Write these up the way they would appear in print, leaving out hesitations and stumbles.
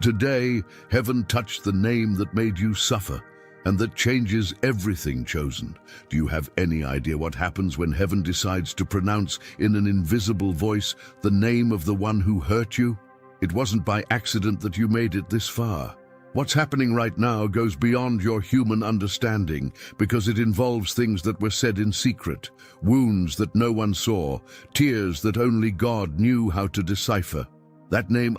Today, heaven touched the name that made you suffer, and that changes everything chosen. Do you have any idea what happens when heaven decides to pronounce in an invisible voice the name of the one who hurt you? It wasn't by accident that you made it this far. What's happening right now goes beyond your human understanding because it involves things that were said in secret, wounds that no one saw, tears that only God knew how to decipher. That name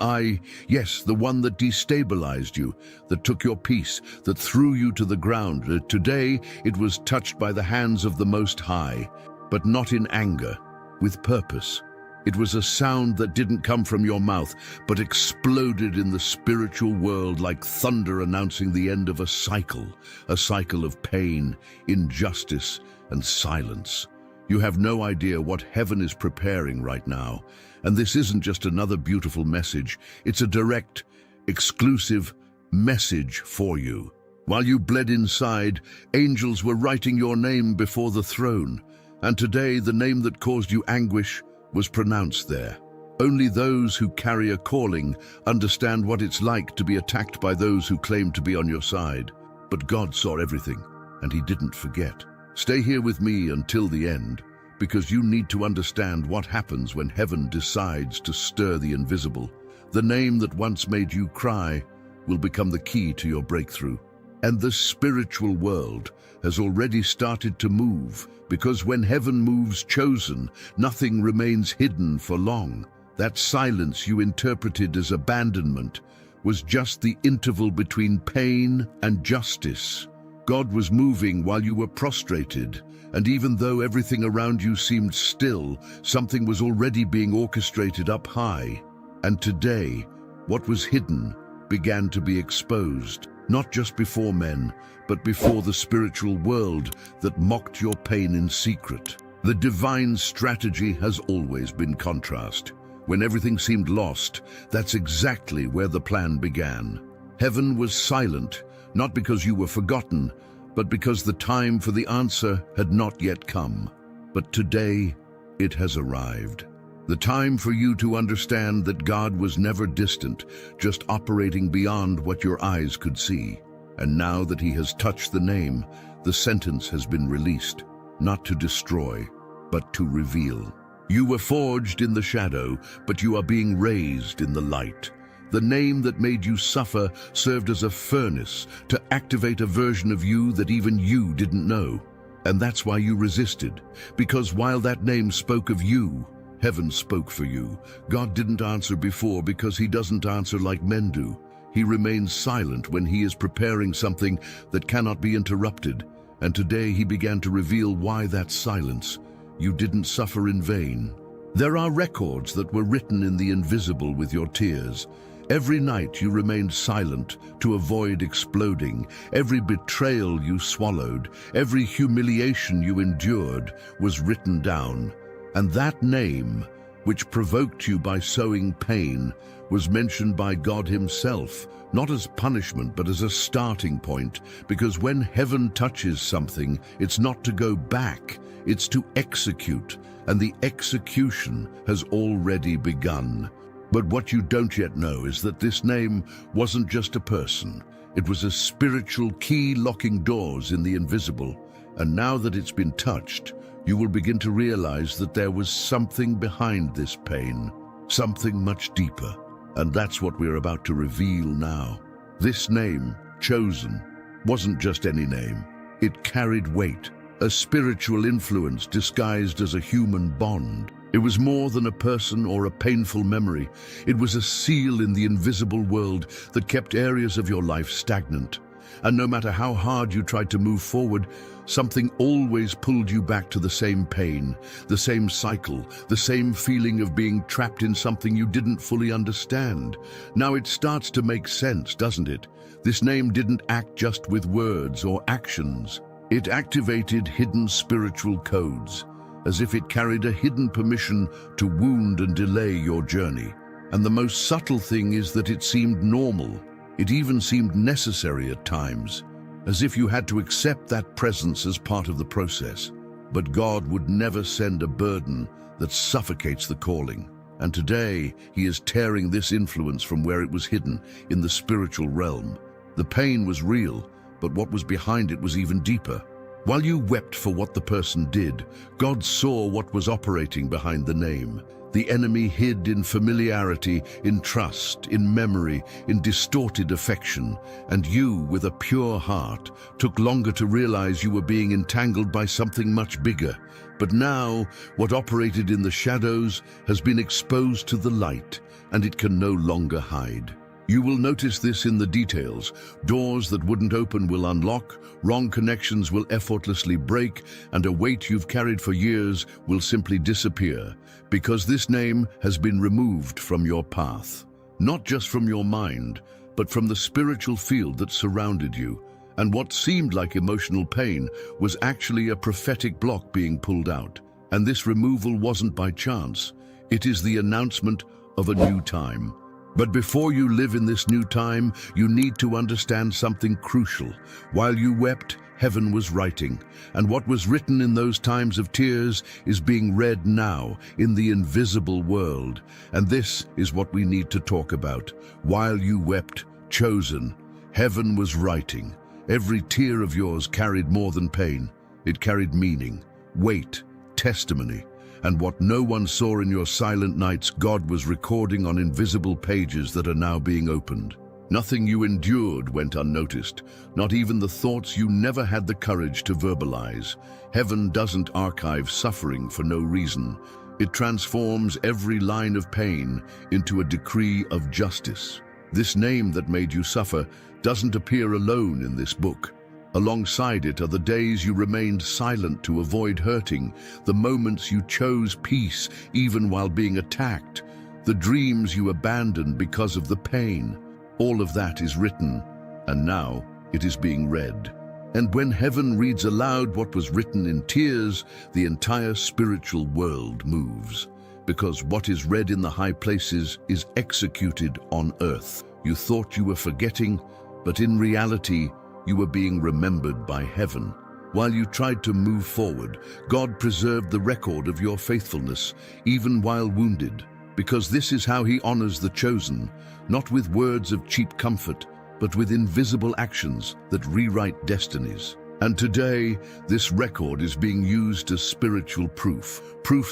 yes, the one that destabilized you, that took your peace, that threw you to the ground. Today, it was touched by the hands of the Most High, but not in anger, with purpose. It was a sound that didn't come from your mouth, but exploded in the spiritual world like thunder announcing the end of a cycle of pain, injustice, and silence. You have no idea what heaven is preparing right now. And this isn't just another beautiful message, it's a direct, exclusive message for you. While you bled inside, angels were writing your name before the throne, and today the name that caused you anguish was pronounced there. Only those who carry a calling understand what it's like to be attacked by those who claim to be on your side. But God saw everything, and He didn't forget. Stay here with me until the end, because you need to understand what happens when heaven decides to stir the invisible. The name that once made you cry will become the key to your breakthrough. And the spiritual world has already started to move, because when heaven moves chosen, nothing remains hidden for long. That silence you interpreted as abandonment was just the interval between pain and justice. God was moving while you were prostrated, and even though everything around you seemed still, something was already being orchestrated up high. And today, what was hidden began to be exposed, not just before men, but before the spiritual world that mocked your pain in secret. The divine strategy has always been contrast. When everything seemed lost, that's exactly where the plan began. Heaven was silent, not because you were forgotten, but because the time for the answer had not yet come. But today, it has arrived. The time for you to understand that God was never distant, just operating beyond what your eyes could see. And now that He has touched the name, the sentence has been released, not to destroy, but to reveal. You were forged in the shadow, but you are being raised in the light. The name that made you suffer served as a furnace to activate a version of you that even you didn't know. And that's why you resisted, because while that name spoke of you, heaven spoke for you. God didn't answer before because He doesn't answer like men do. He remains silent when He is preparing something that cannot be interrupted. And today He began to reveal why that silence. You didn't suffer in vain. There are records that were written in the invisible with your tears. Every night you remained silent to avoid exploding. Every betrayal you swallowed, every humiliation you endured was written down. And that name, which provoked you by sowing pain, was mentioned by God Himself, not as punishment but as a starting point, because when heaven touches something, it's not to go back, it's to execute, and the execution has already begun. But what you don't yet know is that this name wasn't just a person. It was a spiritual key locking doors in the invisible. And now that it's been touched, you will begin to realize that there was something behind this pain, something much deeper. And that's what we're about to reveal now. This name, chosen, wasn't just any name. It carried weight, a spiritual influence disguised as a human bond. It was more than a person or a painful memory. It was a seal in the invisible world that kept areas of your life stagnant. And no matter how hard you tried to move forward, something always pulled you back to the same pain, the same cycle, the same feeling of being trapped in something you didn't fully understand. Now it starts to make sense, doesn't it? This name didn't act just with words or actions. It activated hidden spiritual codes, as if it carried a hidden permission to wound and delay your journey. And the most subtle thing is that it seemed normal. It even seemed necessary at times, as if you had to accept that presence as part of the process. But God would never send a burden that suffocates the calling. And today, he is tearing this influence from where it was hidden, in the spiritual realm. The pain was real, but what was behind it was even deeper. While you wept for what the person did, God saw what was operating behind the name. The enemy hid in familiarity, in trust, in memory, in distorted affection, and you, with a pure heart, took longer to realize you were being entangled by something much bigger. But now, what operated in the shadows has been exposed to the light, and it can no longer hide. You will notice this in the details. Doors that wouldn't open will unlock, wrong connections will effortlessly break, and a weight you've carried for years will simply disappear, because this name has been removed from your path. Not just from your mind, but from the spiritual field that surrounded you. And what seemed like emotional pain was actually a prophetic block being pulled out. And this removal wasn't by chance. It is the announcement of a new time. But before you live in this new time, you need to understand something crucial. While you wept, heaven was writing, and what was written in those times of tears is being read now in the invisible world. And this is what we need to talk about. While you wept, chosen, heaven was writing. Every tear of yours carried more than pain. It carried meaning, weight, testimony. And what no one saw in your silent nights, God was recording on invisible pages that are now being opened. Nothing you endured went unnoticed, not even the thoughts you never had the courage to verbalize. Heaven doesn't archive suffering for no reason. It transforms every line of pain into a decree of justice. This name that made you suffer doesn't appear alone in this book. Alongside it are the days you remained silent to avoid hurting, the moments you chose peace even while being attacked, the dreams you abandoned because of the pain. All of that is written, and now it is being read. And when heaven reads aloud what was written in tears, the entire spiritual world moves. Because what is read in the high places is executed on earth. You thought you were forgetting, but in reality, you were being remembered by heaven. While you tried to move forward, God preserved the record of your faithfulness, even while wounded, because this is how he honors the chosen, not with words of cheap comfort, but with invisible actions that rewrite destinies. And today, this record is being used as spiritual proof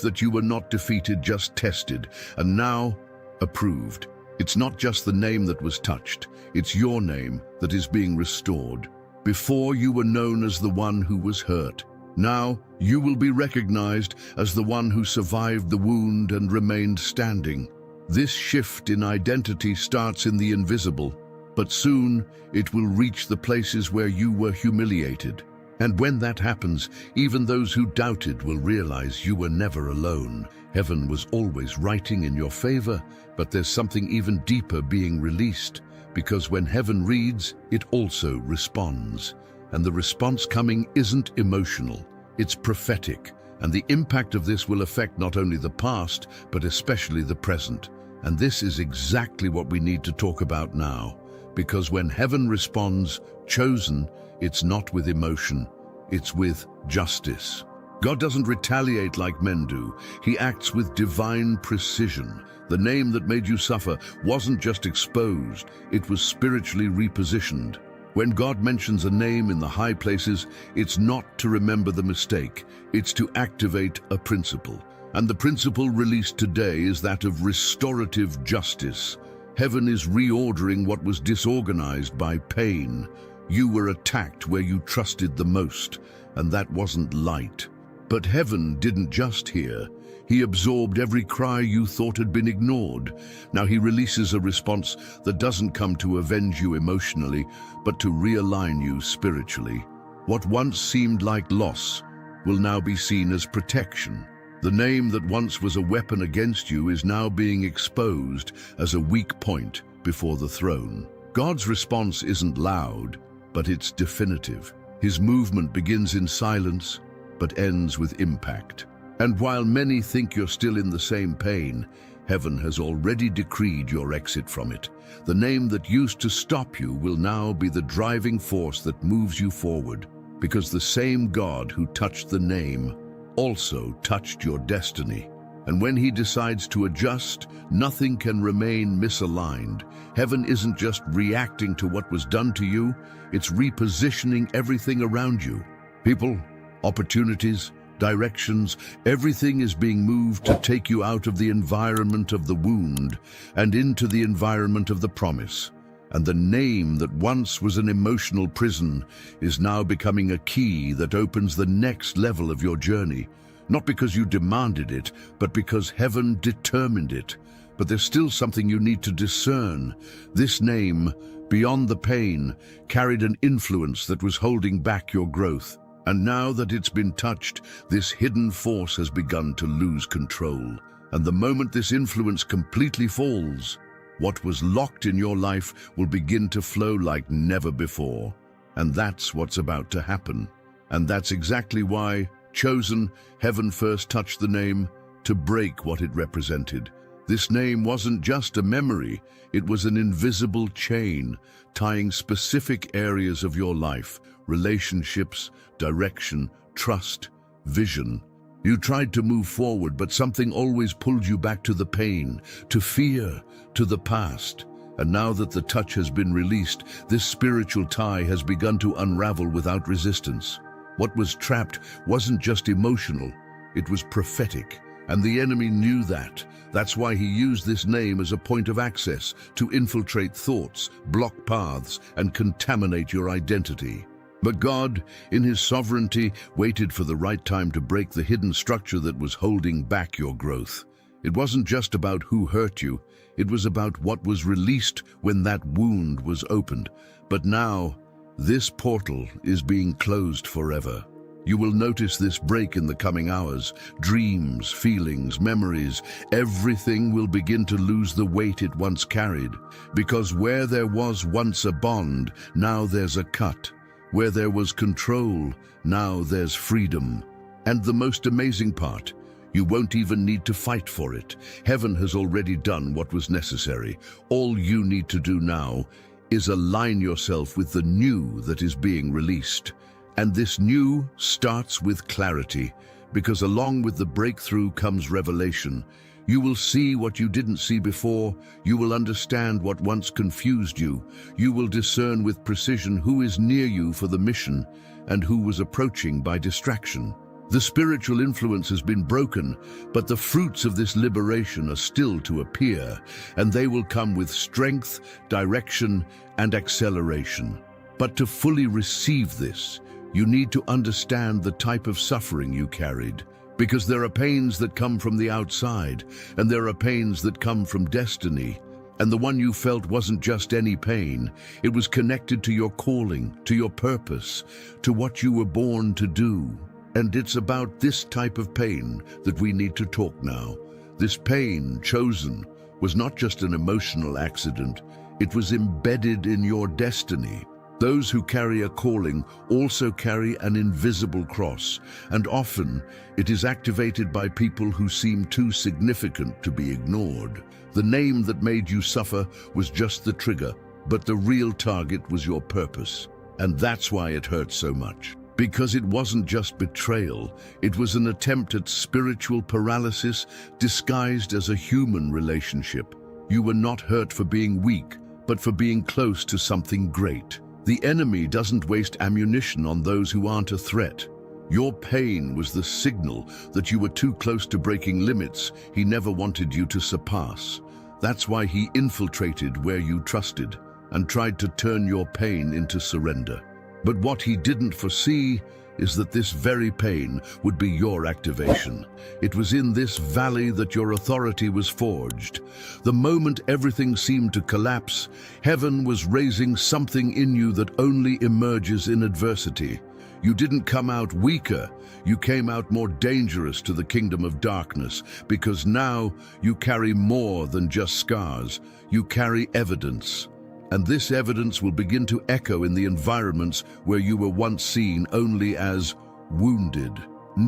that you were not defeated, just tested, and now approved. It's not just the name that was touched, it's your name that is being restored. Before you were known as the one who was hurt. Now you will be recognized as the one who survived the wound and remained standing. This shift in identity starts in the invisible, but soon it will reach the places where you were humiliated. And when that happens, even those who doubted will realize you were never alone. Heaven was always writing in your favor, but there's something even deeper being released, because when heaven reads, it also responds. And the response coming isn't emotional, it's prophetic. And the impact of this will affect not only the past, but especially the present. And this is exactly what we need to talk about now. Because when heaven responds, chosen, it's not with emotion, it's with justice. God doesn't retaliate like men do. He acts with divine precision. The name that made you suffer wasn't just exposed, it was spiritually repositioned. When God mentions a name in the high places, it's not to remember the mistake, it's to activate a principle. And the principle released today is that of restorative justice. Heaven is reordering what was disorganized by pain. You were attacked where you trusted the most, and that wasn't light. But heaven didn't just hear. He absorbed every cry you thought had been ignored. Now he releases a response that doesn't come to avenge you emotionally, but to realign you spiritually. What once seemed like loss will now be seen as protection. The name that once was a weapon against you is now being exposed as a weak point before the throne. God's response isn't loud, but it's definitive. His movement begins in silence, but ends with impact. And while many think you're still in the same pain, heaven has already decreed your exit from it. The name that used to stop you will now be the driving force that moves you forward, because the same God who touched the name also touched your destiny. And when he decides to adjust, nothing can remain misaligned. Heaven isn't just reacting to what was done to you, it's repositioning everything around you. People, opportunities, directions, everything is being moved to take you out of the environment of the wound and into the environment of the promise. And the name that once was an emotional prison is now becoming a key that opens the next level of your journey. Not because you demanded it, but because heaven determined it. But there's still something you need to discern. This name, beyond the pain, carried an influence that was holding back your growth. And now that it's been touched, this hidden force has begun to lose control. And the moment this influence completely falls, what was locked in your life will begin to flow like never before. And that's what's about to happen. And that's exactly why, chosen, heaven first touched the name to break what it represented. This name wasn't just a memory, it was an invisible chain tying specific areas of your life, relationships, direction, trust, vision. You tried to move forward, but something always pulled you back to the pain, to fear, to the past. And now that the touch has been released, this spiritual tie has begun to unravel without resistance. What was trapped wasn't just emotional, it was prophetic. And the enemy knew that. That's why he used this name as a point of access to infiltrate thoughts, block paths, and contaminate your identity. But God, in his sovereignty, waited for the right time to break the hidden structure that was holding back your growth. It wasn't just about who hurt you, it was about what was released when that wound was opened. But now, this portal is being closed forever. You will notice this break in the coming hours. Dreams, feelings, memories, everything will begin to lose the weight it once carried. Because where there was once a bond, now there's a cut. Where there was control, now there's freedom. And the most amazing part, you won't even need to fight for it. Heaven has already done what was necessary. All you need to do now is align yourself with the new that is being released. And this new starts with clarity, because along with the breakthrough comes revelation. You will see what you didn't see before. You will understand what once confused you. You will discern with precision who is near you for the mission and who was approaching by distraction. The spiritual influence has been broken, but the fruits of this liberation are still to appear, and they will come with strength, direction, and acceleration. But to fully receive this, you need to understand the type of suffering you carried. Because there are pains that come from the outside, and there are pains that come from destiny. And the one you felt wasn't just any pain. It was connected to your calling, to your purpose, to what you were born to do. And it's about this type of pain that we need to talk now. This pain, chosen, was not just an emotional accident. It was embedded in your destiny. Those who carry a calling also carry an invisible cross, and often it is activated by people who seem too significant to be ignored. The name that made you suffer was just the trigger, but the real target was your purpose. And that's why it hurt so much. Because it wasn't just betrayal, it was an attempt at spiritual paralysis disguised as a human relationship. You were not hurt for being weak, but for being close to something great. The enemy doesn't waste ammunition on those who aren't a threat. Your pain was the signal that you were too close to breaking limits he never wanted you to surpass. That's why he infiltrated where you trusted and tried to turn your pain into surrender. But what he didn't foresee is that this very pain would be your activation. It was in this valley that your authority was forged. The moment everything seemed to collapse, heaven was raising something in you that only emerges in adversity. You didn't come out weaker, you came out more dangerous to the kingdom of darkness, because now you carry more than just scars. You carry evidence. And this evidence will begin to echo in the environments where you were once seen only as wounded,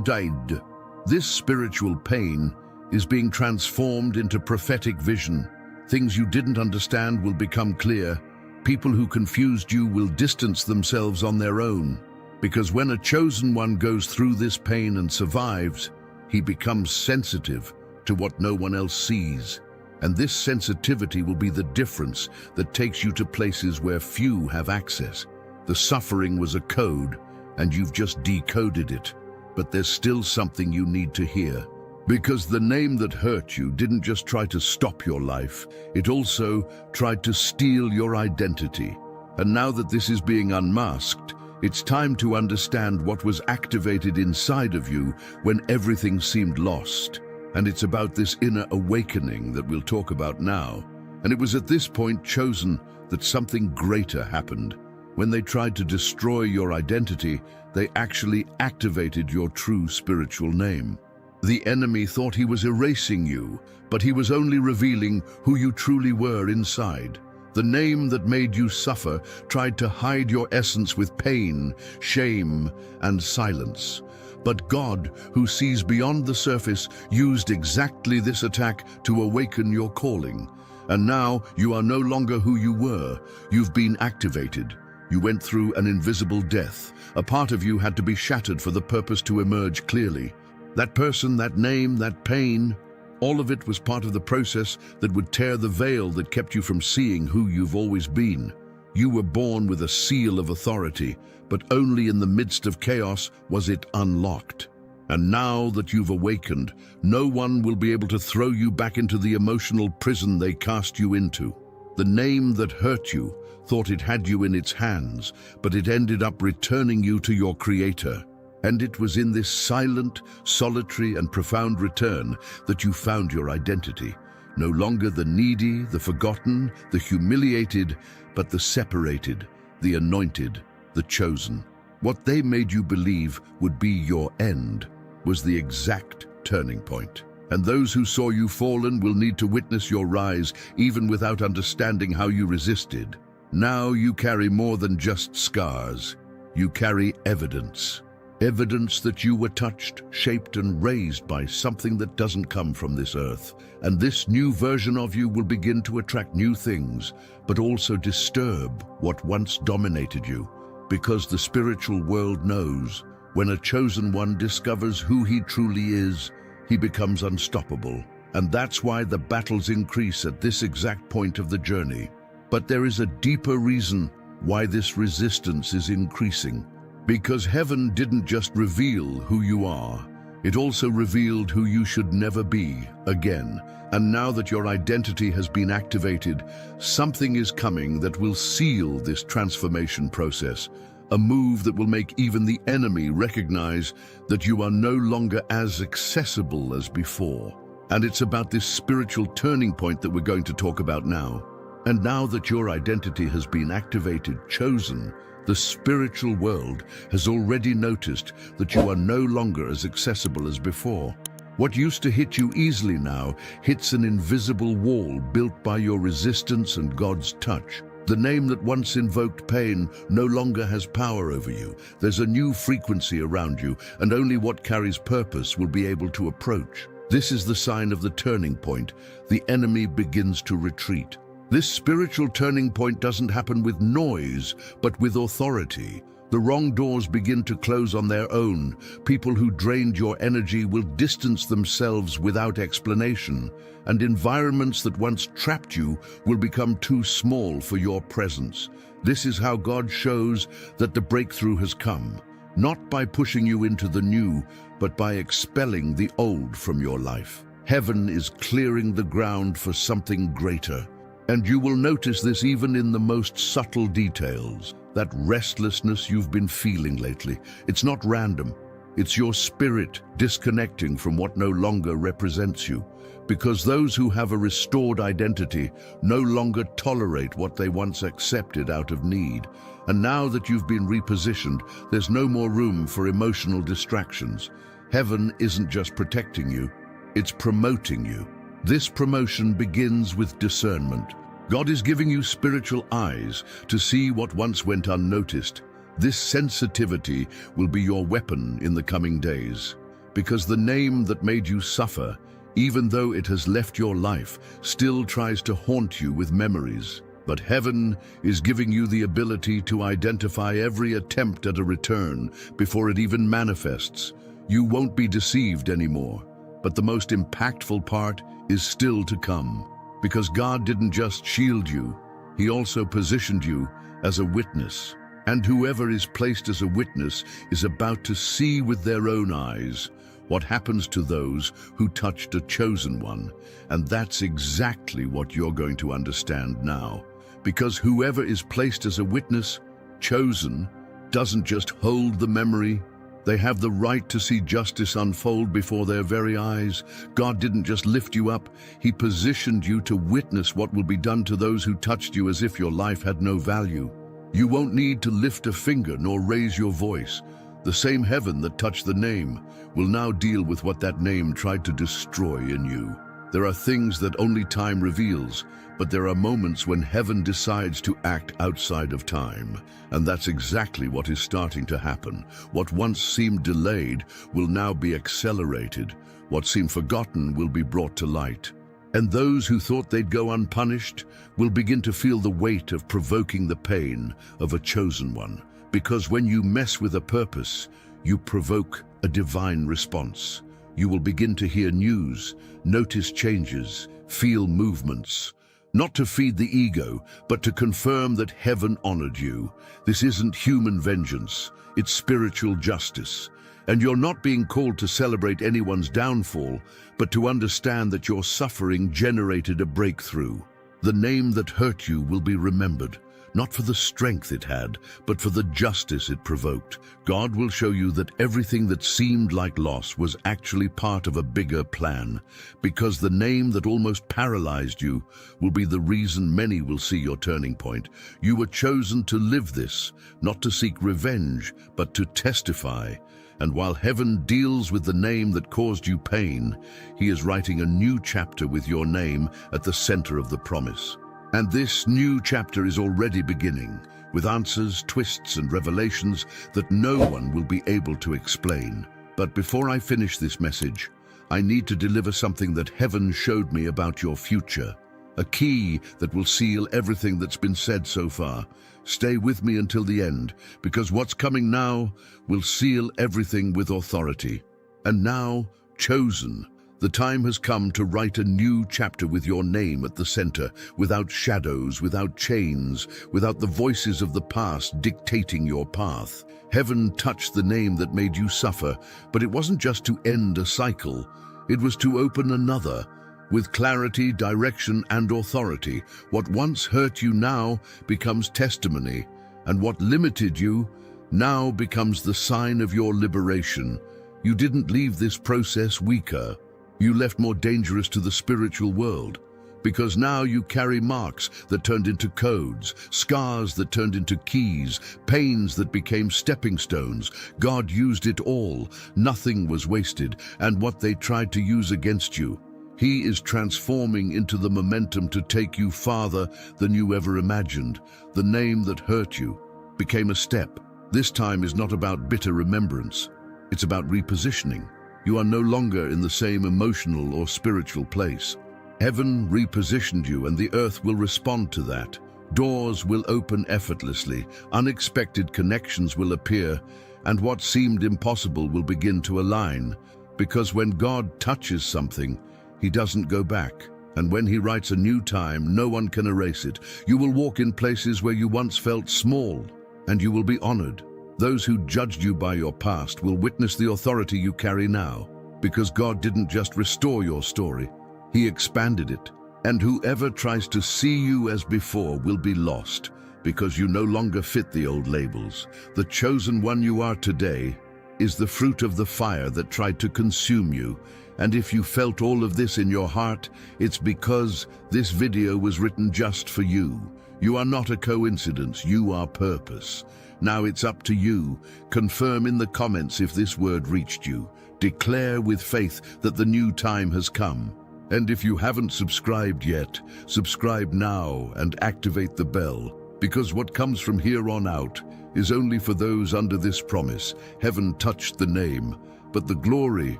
died. This spiritual pain is being transformed into prophetic vision. Things you didn't understand will become clear. People who confused you will distance themselves on their own. Because when a chosen one goes through this pain and survives, he becomes sensitive, to what no one else sees. And this sensitivity will be the difference that takes you to places where few have access. The suffering was a code, and you've just decoded it. But there's still something you need to hear. Because the name that hurt you didn't just try to stop your life, it also tried to steal your identity. And now that this is being unmasked, it's time to understand what was activated inside of you when everything seemed lost. And it's about this inner awakening that we'll talk about now. And it was at this point, Chosen, that something greater happened. When they tried to destroy your identity, they actually activated your true spiritual name. The enemy thought he was erasing you, but he was only revealing who you truly were inside. The name that made you suffer tried to hide your essence with pain, shame, and silence. But God, who sees beyond the surface, used exactly this attack to awaken your calling. And now you are no longer who you were. You've been activated. You went through an invisible death. A part of you had to be shattered for the purpose to emerge clearly. That person, that name, that pain, all of it was part of the process that would tear the veil that kept you from seeing who you've always been. You were born with a seal of authority, but only in the midst of chaos was it unlocked. And now that you've awakened, no one will be able to throw you back into the emotional prison they cast you into. The name that hurt you thought it had you in its hands, but it ended up returning you to your Creator. And it was in this silent, solitary, and profound return that you found your identity. No longer the needy, the forgotten, the humiliated, but the separated, the anointed, the chosen. What they made you believe would be your end was the exact turning point. And those who saw you fallen will need to witness your rise, even without understanding how you resisted. Now you carry more than just scars. You carry evidence. Evidence that you were touched, shaped, and raised by something that doesn't come from this earth. And this new version of you will begin to attract new things, but also disturb what once dominated you. Because the spiritual world knows, when a chosen one discovers who he truly is, he becomes unstoppable. And that's why the battles increase at this exact point of the journey. But there is a deeper reason why this resistance is increasing. Because heaven didn't just reveal who you are, it also revealed who you should never be again. And now that your identity has been activated, something is coming that will seal this transformation process. A move that will make even the enemy recognize that you are no longer as accessible as before. And it's about this spiritual turning point that we're going to talk about now. And now that your identity has been activated, chosen, the spiritual world has already noticed that you are no longer as accessible as before. What used to hit you easily now hits an invisible wall built by your resistance and God's touch. The name that once invoked pain no longer has power over you. There's a new frequency around you, and only what carries purpose will be able to approach. This is the sign of the turning point. The enemy begins to retreat. This spiritual turning point doesn't happen with noise, but with authority. The wrong doors begin to close on their own. People who drained your energy will distance themselves without explanation, and environments that once trapped you will become too small for your presence. This is how God shows that the breakthrough has come, not by pushing you into the new, but by expelling the old from your life. Heaven is clearing the ground for something greater. And you will notice this even in the most subtle details. That restlessness you've been feeling lately, it's not random. It's your spirit disconnecting from what no longer represents you. Because those who have a restored identity no longer tolerate what they once accepted out of need. And now that you've been repositioned, there's no more room for emotional distractions. Heaven isn't just protecting you, it's promoting you. This promotion begins with discernment. God is giving you spiritual eyes to see what once went unnoticed. This sensitivity will be your weapon in the coming days. Because the name that made you suffer, even though it has left your life, still tries to haunt you with memories. But heaven is giving you the ability to identify every attempt at a return before it even manifests. You won't be deceived anymore. But the most impactful part is still to come, because God didn't just shield you, He also positioned you as a witness. And whoever is placed as a witness is about to see with their own eyes what happens to those who touched a chosen one. And that's exactly what you're going to understand now. Because whoever is placed as a witness, chosen, doesn't just hold the memory. They have the right to see justice unfold before their very eyes. God didn't just lift you up, He positioned you to witness what will be done to those who touched you as if your life had no value. You won't need to lift a finger nor raise your voice. The same heaven that touched the name will now deal with what that name tried to destroy in you. There are things that only time reveals, but there are moments when heaven decides to act outside of time. And that's exactly what is starting to happen. What once seemed delayed will now be accelerated. What seemed forgotten will be brought to light. And those who thought they'd go unpunished will begin to feel the weight of provoking the pain of a chosen one. Because when you mess with a purpose, you provoke a divine response. You will begin to hear news, notice changes, feel movements. Not to feed the ego, but to confirm that heaven honored you. This isn't human vengeance, it's spiritual justice. And you're not being called to celebrate anyone's downfall, but to understand that your suffering generated a breakthrough. The name that hurt you will be remembered, not for the strength it had, but for the justice it provoked. God will show you that everything that seemed like loss was actually part of a bigger plan, because the name that almost paralyzed you will be the reason many will see your turning point. You were chosen to live this, not to seek revenge, but to testify. And while heaven deals with the name that caused you pain, He is writing a new chapter with your name at the center of the promise. And this new chapter is already beginning, with answers, twists, and revelations that no one will be able to explain. But before I finish this message, I need to deliver something that heaven showed me about your future. A key that will seal everything that's been said so far. Stay with me until the end, because what's coming now will seal everything with authority. And now, chosen, the time has come to write a new chapter with your name at the center, without shadows, without chains, without the voices of the past dictating your path. Heaven touched the name that made you suffer, but it wasn't just to end a cycle. It was to open another. With clarity, direction, and authority, what once hurt you now becomes testimony, and what limited you now becomes the sign of your liberation. You didn't leave this process weaker. You left more dangerous to the spiritual world, because now you carry marks that turned into codes, scars that turned into keys, pains that became stepping stones. God used it all. Nothing was wasted, and what they tried to use against you, He is transforming into the momentum to take you farther than you ever imagined. The name that hurt you became a step. This time is not about bitter remembrance. It's about repositioning. You are no longer in the same emotional or spiritual place. Heaven repositioned you, and the earth will respond to that. Doors will open effortlessly, unexpected connections will appear, and what seemed impossible will begin to align. Because when God touches something, He doesn't go back. And when He writes a new time, no one can erase it. You will walk in places where you once felt small, and you will be honored. Those who judged you by your past will witness the authority you carry now, because God didn't just restore your story, He expanded it. And whoever tries to see you as before will be lost, because you no longer fit the old labels. The chosen one you are today is the fruit of the fire that tried to consume you. And if you felt all of this in your heart, it's because this video was written just for you. You are not a coincidence, you are purpose. Now it's up to you. Confirm in the comments if this word reached you. Declare with faith that the new time has come. And if you haven't subscribed yet, subscribe now and activate the bell, because what comes from here on out is only for those under this promise. Heaven touched the name, but the glory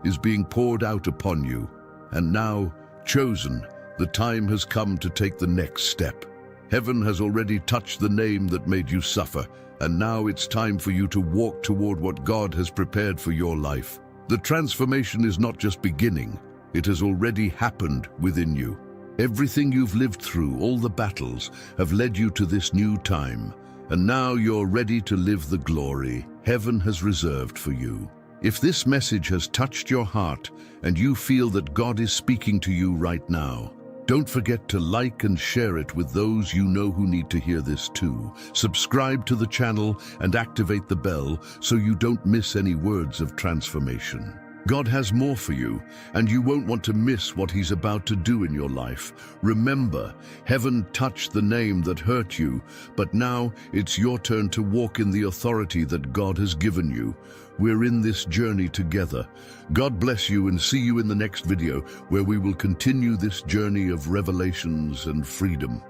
is being poured out upon you. And now, chosen, the time has come to take the next step. Heaven has already touched the name that made you suffer, and now it's time for you to walk toward what God has prepared for your life. The transformation is not just beginning, it has already happened within you. Everything you've lived through, all the battles, have led you to this new time, and now you're ready to live the glory heaven has reserved for you. If this message has touched your heart and you feel that God is speaking to you right now, don't forget to like and share it with those you know who need to hear this too. Subscribe to the channel and activate the bell so you don't miss any words of transformation. God has more for you, and you won't want to miss what He's about to do in your life. Remember, heaven touched the name that hurt you, but now it's your turn to walk in the authority that God has given you. We're in this journey together. God bless you, and see you in the next video where we will continue this journey of revelations and freedom.